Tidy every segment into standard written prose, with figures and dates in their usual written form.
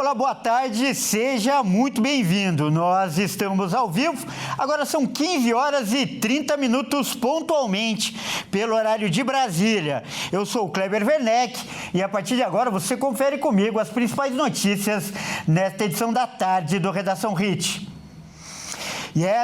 Olá, boa tarde, seja muito bem-vindo. Nós estamos ao vivo, agora são 15 horas e 30 minutos pontualmente, pelo horário de Brasília. Eu sou o Kleber Werneck e a partir de agora você confere comigo as principais notícias nesta edição da tarde do Redação Hit.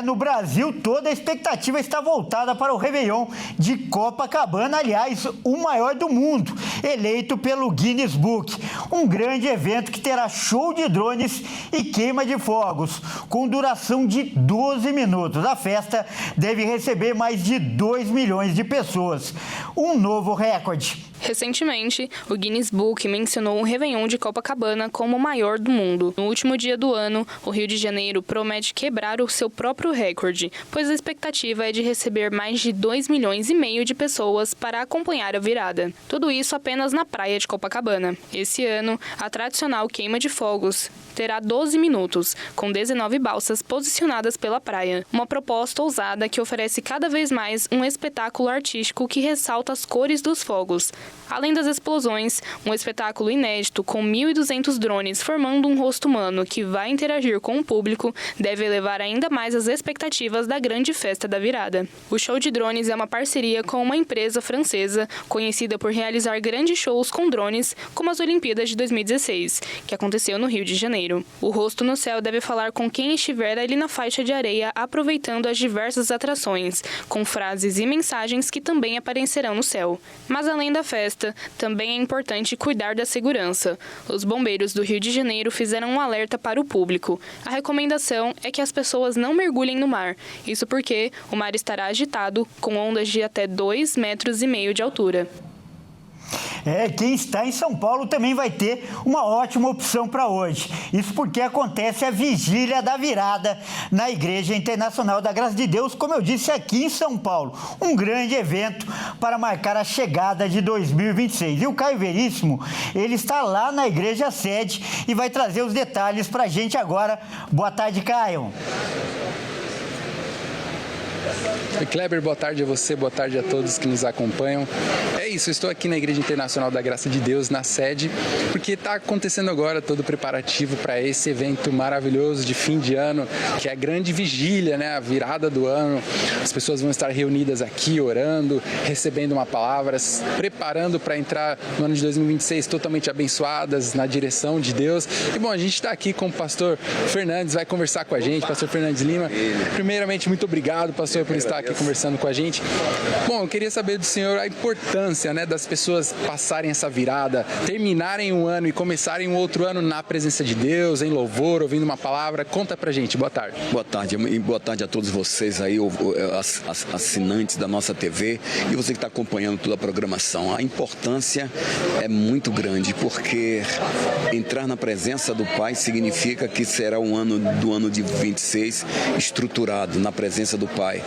No Brasil, toda a expectativa está voltada para o Réveillon de Copacabana, aliás, o maior do mundo, eleito pelo Guinness Book. Um grande evento que terá show de drones e queima de fogos, com duração de 12 minutos. A festa deve receber mais de 2 milhões de pessoas. Um novo recorde. Recentemente, o Guinness Book mencionou o Réveillon de Copacabana como o maior do mundo. No último dia do ano, o Rio de Janeiro promete quebrar o seu próprio recorde, pois a expectativa é de receber mais de 2 milhões e meio de pessoas para acompanhar a virada. Tudo isso apenas na praia de Copacabana. Esse ano, a tradicional queima de fogos terá 12 minutos, com 19 balsas posicionadas pela praia. Uma proposta ousada que oferece cada vez mais um espetáculo artístico que ressalta as cores dos fogos. Além das explosões, um espetáculo inédito com 1.200 drones formando um rosto humano que vai interagir com o público deve elevar ainda mais as expectativas da grande festa da virada. O show de drones é uma parceria com uma empresa francesa conhecida por realizar grandes shows com drones, como as Olimpíadas de 2016, que aconteceu no Rio de Janeiro. O rosto no céu deve falar com quem estiver ali na faixa de areia, aproveitando as diversas atrações, com frases e mensagens que também aparecerão no céu. Mas além da festa, também é importante cuidar da segurança. Os bombeiros do Rio de Janeiro fizeram um alerta para o público. A recomendação é que as pessoas não mergulhem no mar. Isso porque o mar estará agitado, com ondas de até 2,5 metros de altura. Quem está em São Paulo também vai ter uma ótima opção para hoje. Isso porque acontece a Vigília da Virada na Igreja Internacional da Graça de Deus, como eu disse, aqui em São Paulo. Um grande evento para marcar a chegada de 2026. E o Caio Veríssimo, ele está lá na igreja sede e vai trazer os detalhes para a gente agora. Boa tarde, Caio. Kleber, boa tarde a você, boa tarde a todos que nos acompanham. É isso, eu estou aqui na Igreja Internacional da Graça de Deus, na sede, porque está acontecendo agora todo o preparativo para esse evento maravilhoso de fim de ano, que é a grande vigília, né? A virada do ano. As pessoas vão estar reunidas aqui, orando, recebendo uma palavra, preparando para entrar no ano de 2026 totalmente abençoadas na direção de Deus. E bom, a gente está aqui com o pastor Fernandes, vai conversar com a gente, pastor Fernandes Lima. Primeiramente, muito obrigado, pastor, por estar aqui conversando com a gente. Bom, eu queria saber do senhor a importância, né, das pessoas passarem essa virada, terminarem um ano e começarem um outro ano na presença de Deus, em louvor, ouvindo uma palavra. Conta pra gente. Boa tarde. Boa tarde e boa tarde a todos vocês aí, assinantes da nossa TV e você que está acompanhando toda a programação. A importância é muito grande porque entrar na presença do Pai significa que será um ano do ano de 26 estruturado na presença do Pai.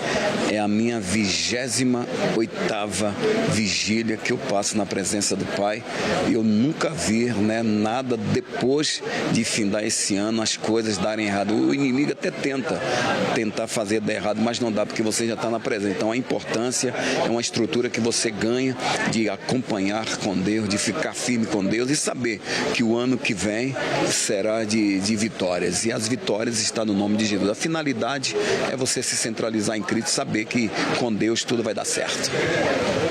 É a minha 28ª vigília que eu passo na presença do Pai. Eu nunca vi, né, nada depois de findar esse ano, as coisas darem errado. O inimigo até tentar fazer dar errado, mas não dá porque você já está na presença. Então a importância é uma estrutura que você ganha de acompanhar com Deus, de ficar firme com Deus e saber que o ano que vem será de vitórias. E as vitórias estão no nome de Jesus. A finalidade é você se centralizar em Cristo, saber que com Deus tudo vai dar certo.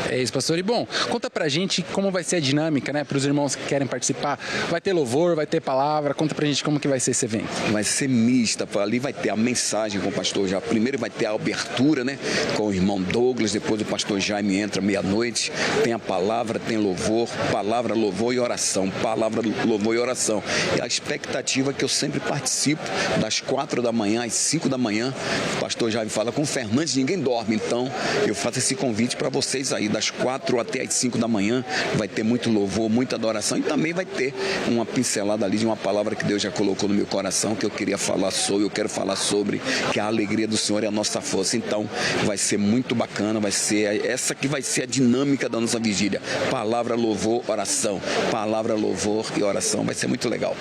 É isso, pastor. E bom, conta pra gente como vai ser a dinâmica, né, para os irmãos que querem participar. Vai ter louvor, vai ter palavra. Conta pra gente como que vai ser esse evento. Vai ser mista, ali vai ter a mensagem com o pastor já. Primeiro vai ter a abertura, né, com o irmão Douglas, depois o pastor Jaime entra meia-noite, tem a palavra, tem louvor, palavra, louvor e oração, palavra, louvor e oração. E a expectativa é que eu sempre participo das 4 da manhã às 5 da manhã. O pastor Jaime fala com o Fernandes, ninguém dorme, então eu faço esse convite para vocês aí, das 4 até as 5 da manhã, vai ter muito louvor, muita adoração e também vai ter uma pincelada ali de uma palavra que Deus já colocou no meu coração, que eu queria falar sobre, eu quero falar sobre, que a alegria do Senhor é a nossa força. Então, vai ser muito bacana, vai ser essa que vai ser a dinâmica da nossa vigília. Palavra, louvor, oração. Palavra, louvor e oração, vai ser muito legal.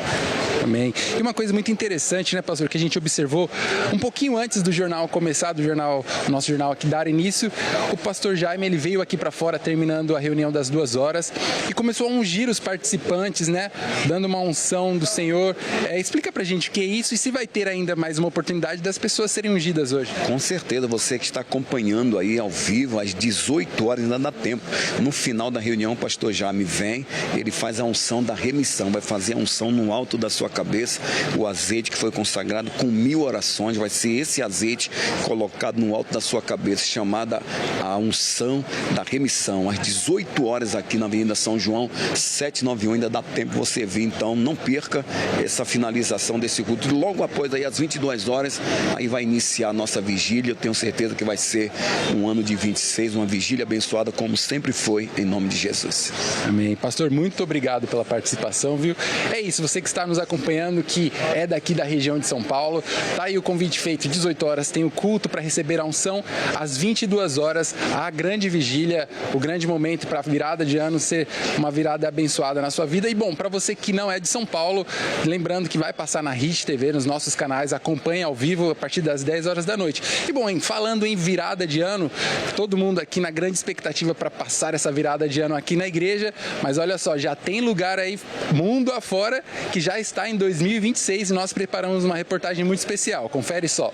Amém. E uma coisa muito interessante, né, pastor, que a gente observou um pouquinho antes do jornal começar, do jornal o nosso jornal aqui dar início, o pastor Jaime ele veio aqui para fora terminando a reunião das 2 horas e começou a ungir os participantes, né? Dando uma unção do Senhor. Explica pra gente o que é isso e se vai ter ainda mais uma oportunidade das pessoas serem ungidas hoje. Com certeza, você que está acompanhando aí ao vivo, às 18 horas ainda dá tempo. No final da reunião, o pastor Jaime vem, ele faz a unção da remissão, vai fazer a unção no alto da sua cabeça, o azeite que foi consagrado com 1000 orações, vai ser esse azeite colocado no alto da sua cabeça, chamada a unção da remissão, às 18 horas aqui na Avenida São João, 791, ainda dá tempo você vir, então não perca essa finalização desse culto. Logo após aí, às 22 horas, aí vai iniciar a nossa vigília, eu tenho certeza que vai ser um ano de 26, uma vigília abençoada como sempre foi, em nome de Jesus. Amém. Pastor, muito obrigado pela participação, viu? É isso, você que está nos acompanhando, que é daqui da região de São Paulo, tá aí o convite feito, 18 horas tem o culto para receber a unção, às 22 horas a grande vigília, o grande momento para a virada de ano ser uma virada abençoada na sua vida. E bom, para você que não é de São Paulo, lembrando que vai passar na RIT TV, nos nossos canais, acompanhe ao vivo a partir das 10 horas da noite. E bom, falando em virada de ano, todo mundo aqui na grande expectativa para passar essa virada de ano aqui na igreja, mas olha só, já tem lugar aí mundo afora que já está em 2026 e nós preparamos uma reportagem muito especial. Confere só.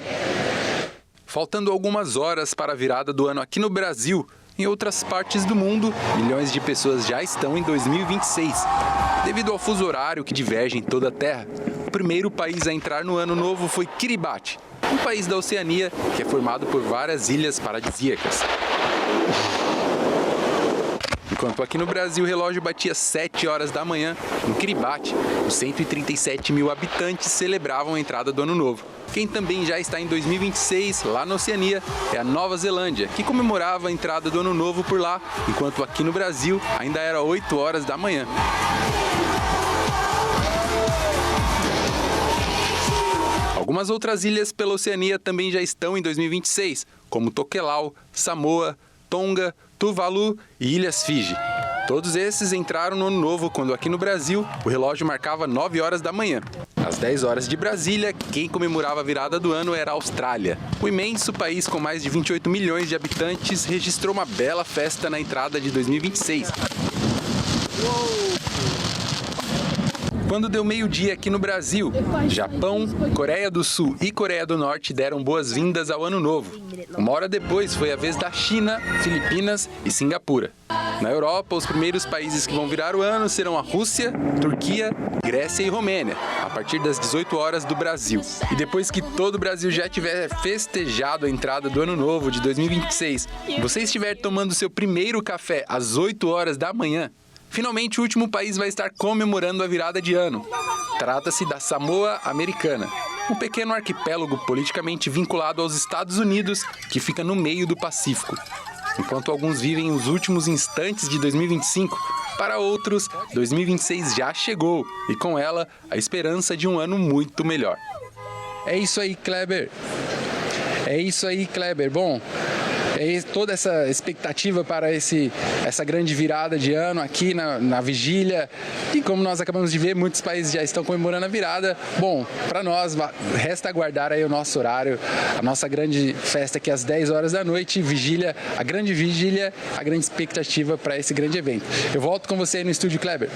Faltando algumas horas para a virada do ano aqui no Brasil, em outras partes do mundo, milhões de pessoas já estão em 2026. Devido ao fuso horário que diverge em toda a Terra, o primeiro país a entrar no ano novo foi Kiribati, um país da Oceania que é formado por várias ilhas paradisíacas. Enquanto aqui no Brasil o relógio batia 7 horas da manhã, em Kiribati, os 137 mil habitantes celebravam a entrada do Ano Novo. Quem também já está em 2026, lá na Oceania, é a Nova Zelândia, que comemorava a entrada do Ano Novo por lá, enquanto aqui no Brasil ainda era 8 horas da manhã. Algumas outras ilhas pela Oceania também já estão em 2026, como Tokelau, Samoa, Tonga, Tuvalu e Ilhas Fiji. Todos esses entraram no Ano Novo quando aqui no Brasil o relógio marcava 9 horas da manhã. Às 10 horas de Brasília, quem comemorava a virada do ano era a Austrália. O imenso país com mais de 28 milhões de habitantes registrou uma bela festa na entrada de 2026. Quando deu meio-dia aqui no Brasil, Japão, Coreia do Sul e Coreia do Norte deram boas-vindas ao Ano Novo. Uma hora depois foi a vez da China, Filipinas e Singapura. Na Europa, os primeiros países que vão virar o ano serão a Rússia, Turquia, Grécia e Romênia, a partir das 18 horas do Brasil. E depois que todo o Brasil já tiver festejado a entrada do Ano Novo de 2026, você estiver tomando seu primeiro café às 8 horas da manhã, finalmente o último país vai estar comemorando a virada de ano. Trata-se da Samoa Americana, um pequeno arquipélago politicamente vinculado aos Estados Unidos que fica no meio do Pacífico. Enquanto alguns vivem os últimos instantes de 2025, para outros, 2026 já chegou e com ela a esperança de um ano muito melhor. É isso aí, Kleber. Bom, toda essa expectativa para essa grande virada de ano aqui na vigília. E como nós acabamos de ver, muitos países já estão comemorando a virada. Bom, para nós, resta aguardar aí o nosso horário, a nossa grande festa aqui às 10 horas da noite, vigília, a grande expectativa para esse grande evento. Eu volto com você aí no estúdio, Kleber.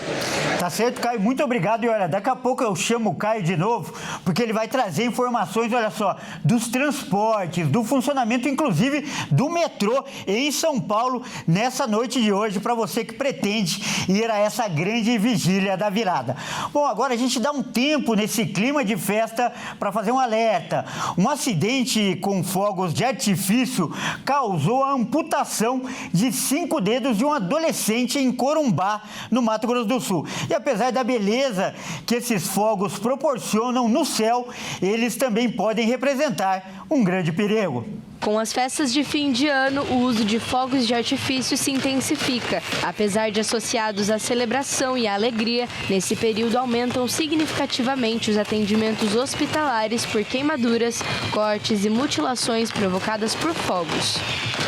Tá certo, Caio, muito obrigado. E olha, daqui a pouco eu chamo o Caio de novo, porque ele vai trazer informações, olha só, dos transportes, do funcionamento, inclusive, do metrô em São Paulo nessa noite de hoje, para você que pretende ir a essa grande vigília da virada. Bom, agora a gente dá um tempo nesse clima de festa para fazer um alerta. Um acidente com fogos de artifício causou a amputação de 5 dedos de um adolescente em Corumbá, no Mato Grosso do Sul. E apesar da beleza que esses fogos proporcionam no céu, eles também podem representar um grande perigo. Com as festas de fim de ano, o uso de fogos de artifício se intensifica. Apesar de associados à celebração e à alegria, nesse período aumentam significativamente os atendimentos hospitalares por queimaduras, cortes e mutilações provocadas por fogos.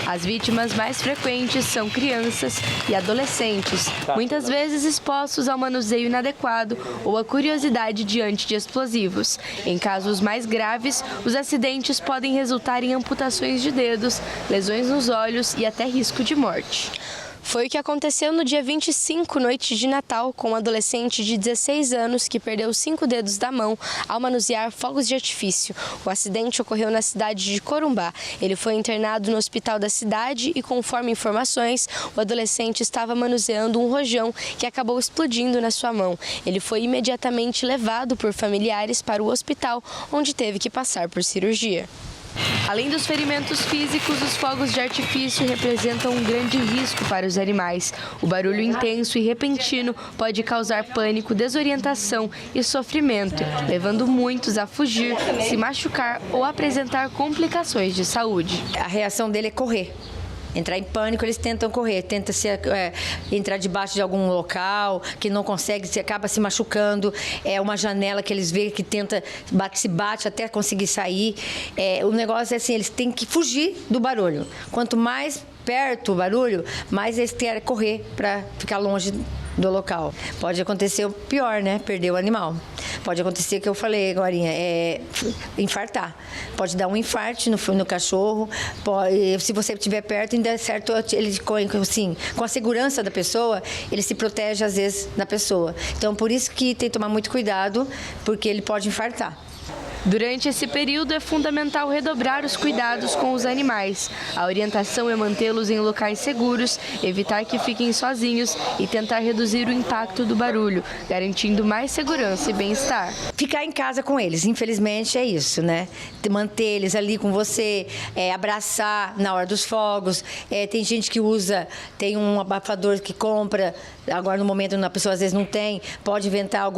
As vítimas mais frequentes são crianças e adolescentes, muitas vezes expostos ao manuseio inadequado ou à curiosidade diante de explosivos. Em casos mais graves, os acidentes podem resultar em amputações de dedos, lesões nos olhos e até risco de morte. Foi o que aconteceu no dia 25, noite de Natal, com um adolescente de 16 anos que perdeu 5 dedos da mão ao manusear fogos de artifício. O acidente ocorreu na cidade de Corumbá. Ele foi internado no hospital da cidade e, conforme informações, o adolescente estava manuseando um rojão que acabou explodindo na sua mão. Ele foi imediatamente levado por familiares para o hospital, onde teve que passar por cirurgia. Além dos ferimentos físicos, os fogos de artifício representam um grande risco para os animais. O barulho intenso e repentino pode causar pânico, desorientação e sofrimento, levando muitos a fugir, se machucar ou apresentar complicações de saúde. A reação dele é correr. Entrar em pânico, eles tentam correr, tentam entrar debaixo de algum local que não consegue, acaba se machucando. É uma janela que eles veem que se bate até conseguir sair. O negócio é assim, eles têm que fugir do barulho. Quanto mais perto o barulho, mais eles querem correr para ficar longe do local. Pode acontecer o pior, né? Perder o animal. Pode acontecer o que eu falei agorinha, infartar. Pode dar um infarte no cachorro. Se você estiver perto, ainda é certo, ele, assim, com a segurança da pessoa, ele se protege às vezes da pessoa. Então, por isso que tem que tomar muito cuidado, porque ele pode infartar. Durante esse período, é fundamental redobrar os cuidados com os animais. A orientação é mantê-los em locais seguros, evitar que fiquem sozinhos e tentar reduzir o impacto do barulho, garantindo mais segurança e bem-estar. Ficar em casa com eles, infelizmente é isso, né? Manter eles ali com você, abraçar na hora dos fogos. Tem gente que tem um abafador que compra, agora no momento a pessoa às vezes não tem, pode inventar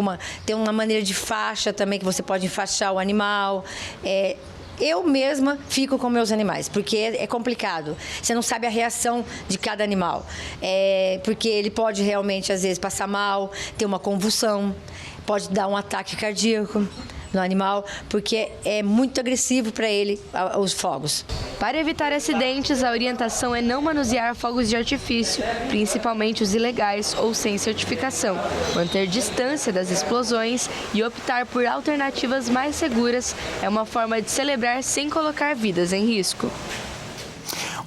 tem uma maneira de faixa também que você pode enfaixar o animal. Eu mesma fico com meus animais, porque é complicado. Você não sabe a reação de cada animal. Porque ele pode realmente, às vezes, passar mal, ter uma convulsão, pode dar um ataque cardíaco no animal, porque é muito agressivo para ele os fogos. Para evitar acidentes, a orientação é não manusear fogos de artifício, principalmente os ilegais ou sem certificação, manter distância das explosões e optar por alternativas mais seguras é uma forma de celebrar sem colocar vidas em risco.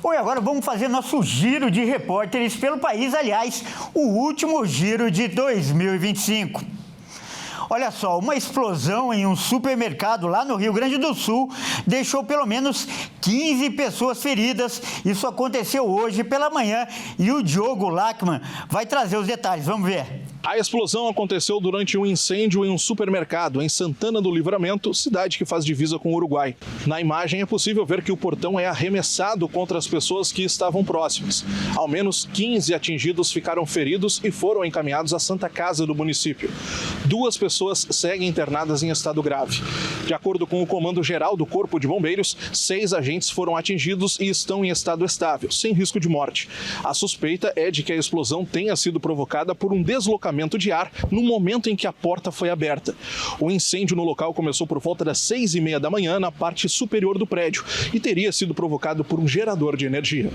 Bom, e agora vamos fazer nosso giro de repórteres pelo país, aliás, o último giro de 2025. Olha só, uma explosão em um supermercado lá no Rio Grande do Sul deixou pelo menos 15 pessoas feridas. Isso aconteceu hoje pela manhã e o Diogo Lachmann vai trazer os detalhes. Vamos ver. A explosão aconteceu durante um incêndio em um supermercado em Santana do Livramento, cidade que faz divisa com o Uruguai. Na imagem é possível ver que o portão é arremessado contra as pessoas que estavam próximas. Ao menos 15 atingidos ficaram feridos e foram encaminhados à Santa Casa do município. 2 pessoas seguem internadas em estado grave. De acordo com o Comando Geral do Corpo de Bombeiros, 6 agentes foram atingidos e estão em estado estável, sem risco de morte. A suspeita é de que a explosão tenha sido provocada por um deslocamento de ar no momento em que a porta foi aberta. O incêndio no local começou por volta das 6h30 da manhã na parte superior do prédio e teria sido provocado por um gerador de energia.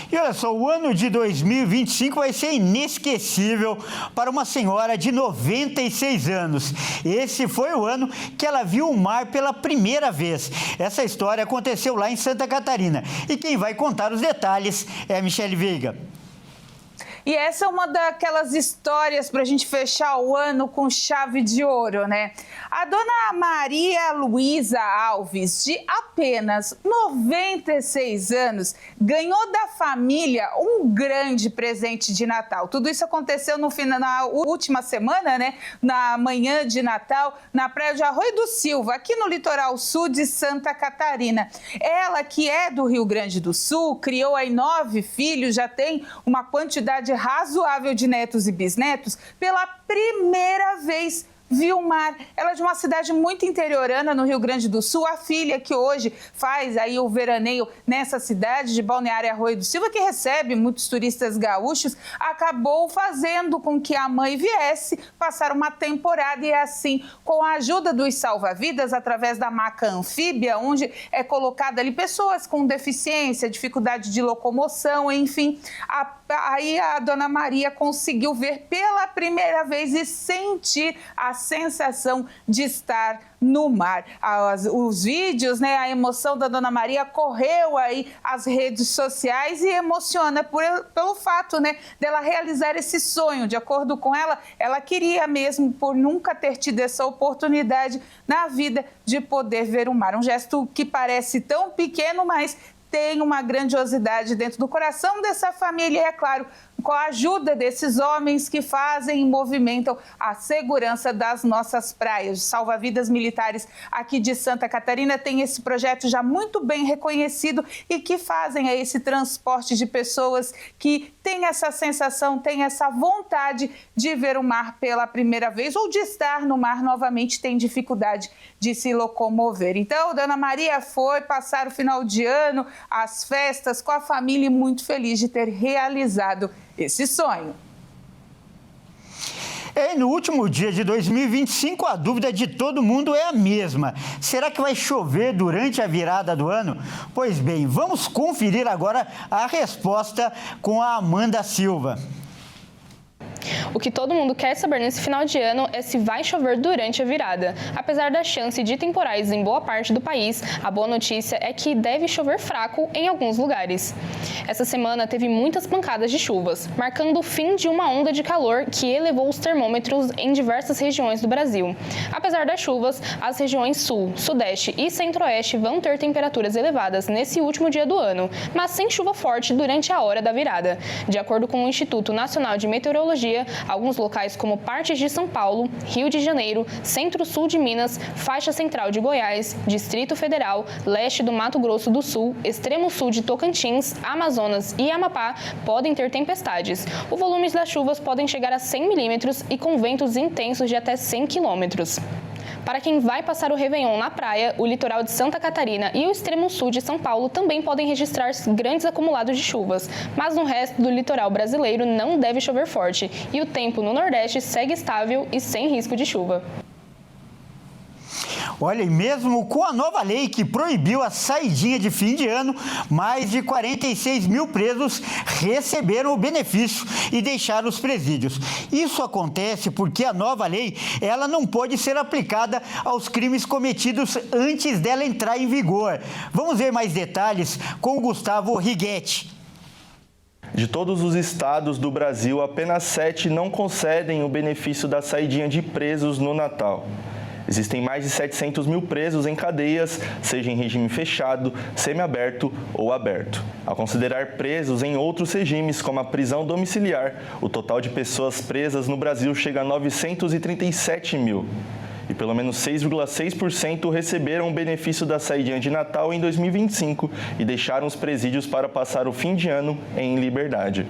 E olha só, o ano de 2025 vai ser inesquecível para uma senhora de 96 anos. Esse foi o ano que ela viu o mar pela primeira vez. Essa história aconteceu lá em Santa Catarina. E quem vai contar os detalhes é a Michele Veiga. E essa é uma daquelas histórias para a gente fechar o ano com chave de ouro, né? A dona Maria Luísa Alves, de apenas 96 anos, ganhou da família um grande presente de Natal. Tudo isso aconteceu na última semana, né? Na manhã de Natal, na praia de Arroio do Silva, aqui no litoral sul de Santa Catarina. Ela, que é do Rio Grande do Sul, criou aí 9 filhos, já tem uma quantidade razoável de netos e bisnetos. Pela primeira vez Vilmar. Ela é de uma cidade muito interiorana no Rio Grande do Sul. A filha que hoje faz aí o veraneio nessa cidade de Balneário Arroio do Silva, que recebe muitos turistas gaúchos, acabou fazendo com que a mãe viesse passar uma temporada e assim, com a ajuda dos salva-vidas, através da maca anfíbia, onde é colocada ali pessoas com deficiência, dificuldade de locomoção, enfim, aí a Dona Maria conseguiu ver pela primeira vez e sentir a sensação de estar no mar. Os vídeos, né, a emoção da Dona Maria correu aí as redes sociais e emociona pelo fato, né, dela realizar esse sonho. De acordo com ela, ela queria mesmo, por nunca ter tido essa oportunidade na vida, de poder ver o mar. Um gesto que parece tão pequeno, mas tem uma grandiosidade dentro do coração dessa família e, é claro, com a ajuda desses homens que fazem e movimentam a segurança das nossas praias. Salva-vidas militares aqui de Santa Catarina tem esse projeto já muito bem reconhecido e que fazem esse transporte de pessoas que têm essa sensação, têm essa vontade de ver o mar pela primeira vez ou de estar no mar novamente, tem dificuldade de se locomover. Então, Dona Maria foi passar o final de ano, as festas com a família e muito feliz de ter realizado esse sonho. No último dia de 2025, a dúvida de todo mundo é a mesma. Será que vai chover durante a virada do ano? Pois bem, vamos conferir agora a resposta com a Amanda Silva. O que todo mundo quer saber nesse final de ano é se vai chover durante a virada. Apesar da chance de temporais em boa parte do país, a boa notícia é que deve chover fraco em alguns lugares. Essa semana teve muitas pancadas de chuvas, marcando o fim de uma onda de calor que elevou os termômetros em diversas regiões do Brasil. Apesar das chuvas, as regiões sul, sudeste e centro-oeste vão ter temperaturas elevadas nesse último dia do ano, mas sem chuva forte durante a hora da virada. De acordo com o Instituto Nacional de Meteorologia, alguns locais como partes de São Paulo, Rio de Janeiro, centro-sul de Minas, faixa central de Goiás, Distrito Federal, leste do Mato Grosso do Sul, extremo sul de Tocantins, Amazonas e Amapá podem ter tempestades. Os volumes das chuvas podem chegar a 100 milímetros e com ventos intensos de até 100 quilômetros. Para quem vai passar o Réveillon na praia, o litoral de Santa Catarina e o extremo sul de São Paulo também podem registrar grandes acumulados de chuvas, mas no resto do litoral brasileiro não deve chover forte e o tempo no Nordeste segue estável e sem risco de chuva. Olha, e mesmo com a nova lei que proibiu a saidinha de fim de ano, mais de 46 mil presos receberam o benefício e deixaram os presídios. Isso acontece porque a nova lei, ela não pode ser aplicada aos crimes cometidos antes dela entrar em vigor. Vamos ver mais detalhes com o Gustavo Righetti. De todos os estados do Brasil, apenas 7 não concedem o benefício da saidinha de presos no Natal. Existem mais de 700 mil presos em cadeias, seja em regime fechado, semiaberto ou aberto. Ao considerar presos em outros regimes, como a prisão domiciliar, o total de pessoas presas no Brasil chega a 937 mil. E pelo menos 6,6% receberam o benefício da saidinha de Natal em 2025 e deixaram os presídios para passar o fim de ano em liberdade.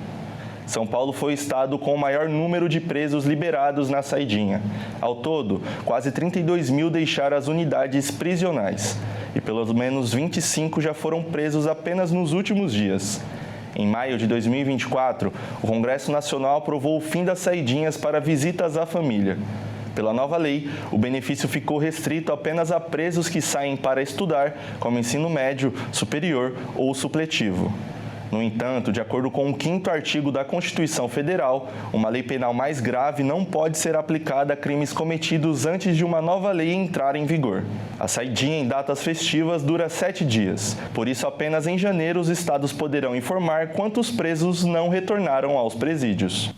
São Paulo foi o estado com o maior número de presos liberados na saidinha. Ao todo, quase 32 mil deixaram as unidades prisionais. E pelo menos 25 já foram presos apenas nos últimos dias. Em maio de 2024, o Congresso Nacional aprovou o fim das saidinhas para visitas à família. Pela nova lei, o benefício ficou restrito apenas a presos que saem para estudar, como ensino médio, superior ou supletivo. No entanto, de acordo com o 5º artigo da Constituição Federal, uma lei penal mais grave não pode ser aplicada a crimes cometidos antes de uma nova lei entrar em vigor. A saidinha em datas festivas dura 7 dias. Por isso, apenas em janeiro os estados poderão informar quantos presos não retornaram aos presídios.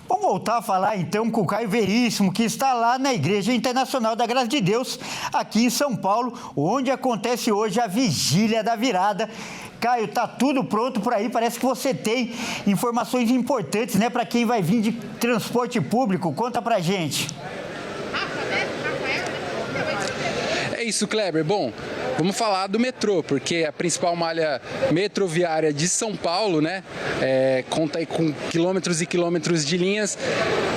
Vamos voltar a falar então com o Caio Veríssimo, que está lá na Igreja Internacional da Graça de Deus, aqui em São Paulo, onde acontece hoje a Vigília da Virada. Caio, tá tudo pronto por aí? Parece que você tem informações importantes, né, para quem vai vir de transporte público. Conta pra gente. É isso, Kleber. Bom, vamos falar do metrô, porque a principal malha metroviária de São Paulo, né, conta aí com quilômetros e quilômetros de linhas,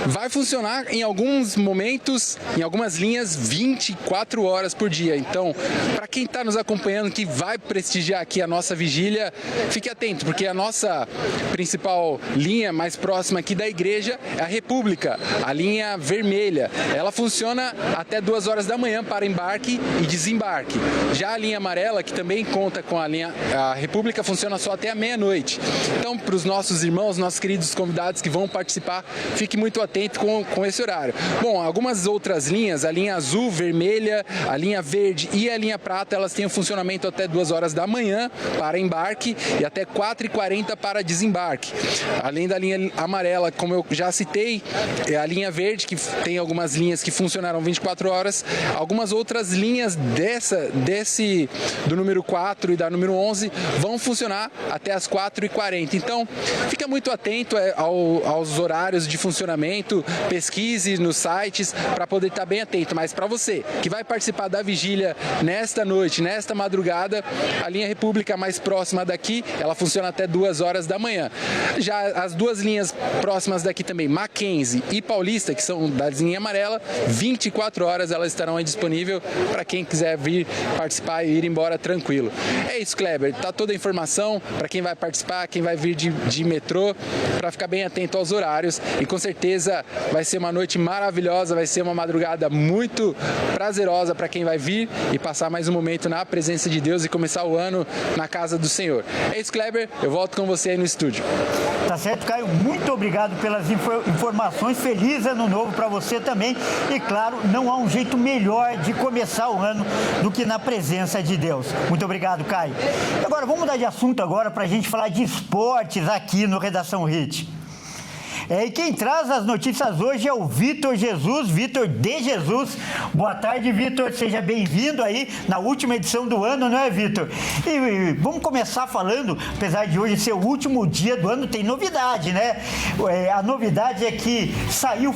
vai funcionar em alguns momentos, em algumas linhas, 24 horas por dia. Então, para quem está nos acompanhando, que vai prestigiar aqui a nossa vigília, fique atento, porque a nossa principal linha mais próxima aqui da igreja é a República, a linha vermelha. Ela funciona até 2 horas da manhã para embarque e desembarque. Já a linha amarela, que também conta com a República, funciona só até a meia-noite. Então, para os nossos irmãos, nossos queridos convidados que vão participar, fique muito atento com esse horário. Bom, algumas outras linhas, a linha azul, vermelha, a linha verde e a linha prata, elas têm um funcionamento até 2 horas da manhã para embarque e até 4h40 para desembarque. Além da linha amarela, como eu já citei, é a linha verde, que tem algumas linhas que funcionaram 24 horas, algumas outras linhas do número 4 e da número 11 vão funcionar até as 4h40. Então, fica muito atento aos horários de funcionamento, pesquise nos sites para poder estar bem atento. Mas para você que vai participar da vigília nesta noite, nesta madrugada, a linha República mais próxima daqui, ela funciona até 2 horas da manhã. Já as duas linhas próximas daqui também, Mackenzie e Paulista, que são da linha amarela, 24 horas elas estarão aí disponíveis para quem quiser vir participar e ir embora tranquilo. É isso, Kleber, tá toda a informação para quem vai participar, quem vai vir de metrô, para ficar bem atento aos horários, e com certeza vai ser uma noite maravilhosa, vai ser uma madrugada muito prazerosa para quem vai vir e passar mais um momento na presença de Deus e começar o ano na casa do Senhor. É isso, Kleber, eu volto com você aí no estúdio. Tá certo, Caio, muito obrigado pelas informações, feliz ano novo para você também, e claro, não há um jeito melhor de começar o ano do que na presença de Deus. Muito obrigado, Caio. Agora, vamos mudar de assunto agora para a gente falar de esportes aqui no Redação Hit. E quem traz as notícias hoje é o Vitor de Jesus. Boa tarde, Vitor. Seja bem-vindo aí na última edição do ano, não é, Vitor? E vamos começar falando, apesar de hoje ser o último dia do ano, tem novidade, né? A novidade é que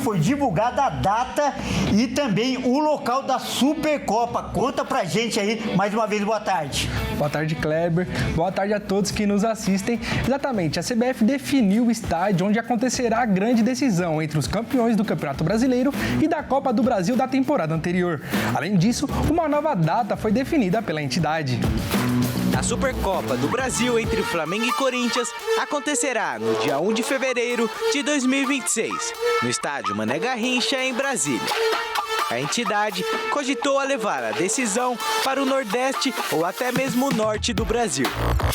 foi divulgada a data e também o local da Supercopa. Conta pra gente aí, mais uma vez, boa tarde. Boa tarde, Kleber. Boa tarde a todos que nos assistem. Exatamente, a CBF definiu o estádio onde acontecerá a grande decisão entre os campeões do Campeonato Brasileiro e da Copa do Brasil da temporada anterior. Além disso, uma nova data foi definida pela entidade. A Supercopa do Brasil entre Flamengo e Corinthians acontecerá no dia 1 de fevereiro de 2026, no estádio Mané Garrincha, em Brasília. A entidade cogitou a levar a decisão para o Nordeste ou até mesmo o Norte do Brasil.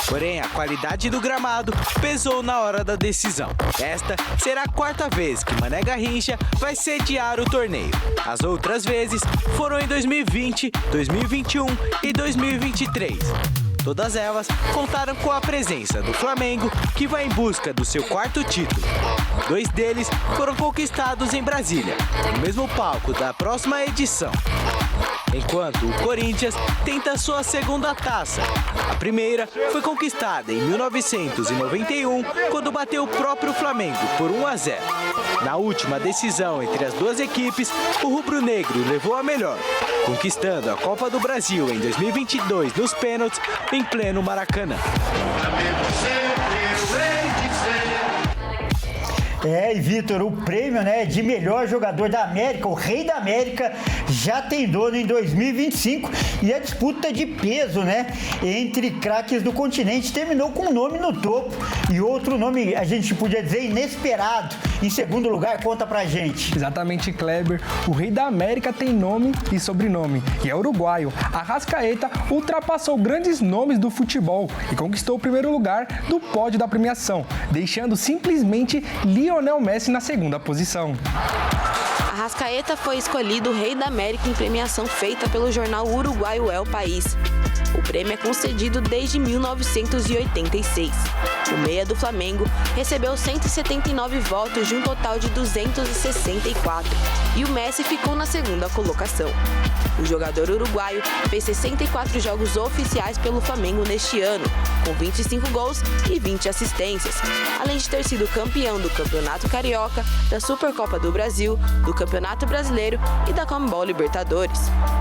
Porém, a qualidade do gramado pesou na hora da decisão. Esta será a 4ª vez que Mané Garrincha vai sediar o torneio. As outras vezes foram em 2020, 2021 e 2023. Todas elas contaram com a presença do Flamengo, que vai em busca do seu 4º título. 2 deles foram conquistados em Brasília, no mesmo palco da próxima edição. Enquanto o Corinthians tenta sua 2ª taça. A primeira foi conquistada em 1991, quando bateu o próprio Flamengo por 1-0. Na última decisão entre as duas equipes, o rubro-negro levou a melhor, conquistando a Copa do Brasil em 2022 nos pênaltis, em pleno Maracanã. E Vitor, o prêmio, né, de melhor jogador da América, o Rei da América, já tem dono em 2025, e a disputa de peso, né, entre craques do continente terminou com um nome no topo e outro nome, a gente podia dizer, inesperado. Em segundo lugar, conta pra gente. Exatamente, Kleber. O Rei da América tem nome e sobrenome, e é uruguaio. Arrascaeta ultrapassou grandes nomes do futebol e conquistou o primeiro lugar do pódio da premiação, deixando simplesmente Lionel Messi na 2ª posição. Arrascaeta foi escolhido o Rei da América em premiação feita pelo jornal uruguaio El País. O prêmio é concedido desde 1986. O meia do Flamengo recebeu 179 votos de um total de 264 e o Messi ficou na segunda colocação. O jogador uruguaio fez 64 jogos oficiais pelo Flamengo neste ano, com 25 gols e 20 assistências, além de ter sido campeão do Campeonato Carioca, da Supercopa do Brasil, do Campeonato Brasileiro e da Conmebol Libertadores.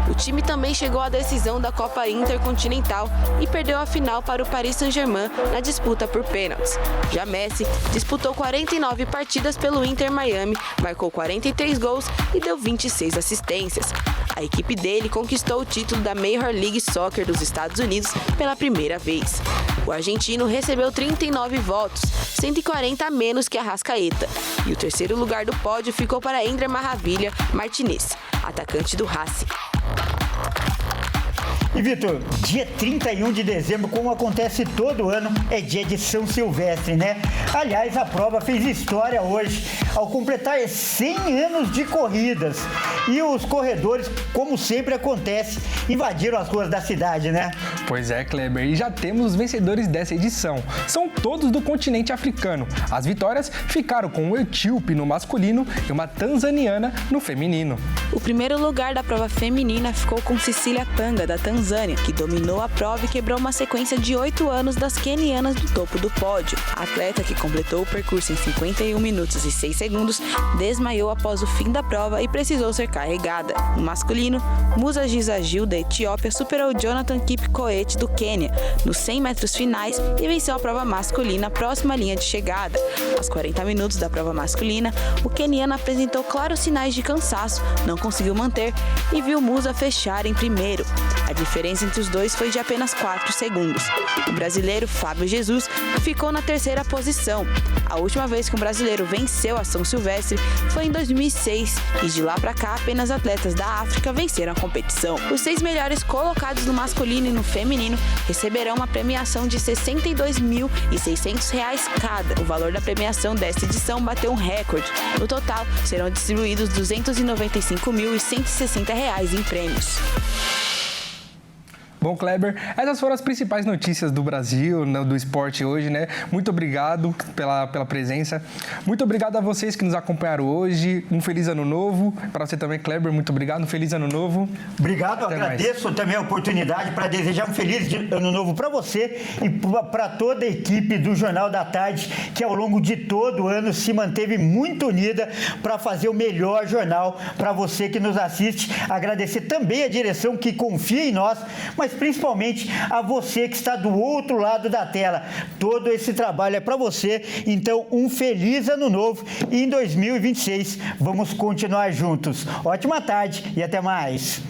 O time também chegou à decisão da Copa Intercontinental e perdeu a final para o Paris Saint-Germain na disputa por pênaltis. Já Messi disputou 49 partidas pelo Inter Miami, marcou 43 gols e deu 26 assistências. A equipe dele conquistou o título da Major League Soccer dos Estados Unidos pela primeira vez. O argentino recebeu 39 votos, 140 a menos que Arrascaeta. E o terceiro lugar do pódio ficou para Ender Maravilha Martinez, atacante do Racing. E, Vitor, dia 31 de dezembro, como acontece todo ano, é dia de São Silvestre, né? Aliás, a prova fez história hoje, ao completar 100 anos de corridas. E os corredores, como sempre acontece, invadiram as ruas da cidade, né? Pois é, Kleber, e já temos os vencedores dessa edição. São todos do continente africano. As vitórias ficaram com um etíope no masculino e uma tanzaniana no feminino. O primeiro lugar da prova feminina ficou com Cecília Panga, da Tanzânia, que dominou a prova e quebrou uma sequência de 8 anos das quenianas do topo do pódio. A atleta, que completou o percurso em 51 minutos e 6 segundos, desmaiou após o fim da prova e precisou ser carregada. No masculino, Musa Giza Gil, da Etiópia, superou Jonathan Kipkoech, do Quênia, nos 100 metros finais e venceu a prova masculina próxima à linha de chegada. Aos 40 minutos da prova masculina, o queniano apresentou claros sinais de cansaço, não conseguiu manter e viu Musa fechar em primeiro. A diferença entre os dois foi de apenas 4 segundos. O brasileiro Fábio Jesus ficou na terceira posição. A última vez que um brasileiro venceu a São Silvestre foi em 2006 e de lá para cá apenas atletas da África venceram a competição. Os 6 melhores colocados no masculino e no feminino receberão uma premiação de R$ 62.600 cada. O valor da premiação desta edição bateu um recorde. No total, serão distribuídos R$ 295.160 em prêmios. Bom, Kleber, essas foram as principais notícias do Brasil, do esporte hoje, né? Muito obrigado pela presença. Muito obrigado a vocês que nos acompanharam hoje. Um feliz ano novo. Para você também, Kleber, muito obrigado. Um feliz ano novo. Obrigado, agradeço também a oportunidade para desejar um feliz ano novo para você e para toda a equipe do Jornal da Tarde, que ao longo de todo o ano se manteve muito unida para fazer o melhor jornal para você que nos assiste. Agradecer também a direção que confia em nós, mas principalmente a você que está do outro lado da tela. Todo esse trabalho é para você, então um feliz ano novo e em 2026 vamos continuar juntos. Ótima tarde e até mais.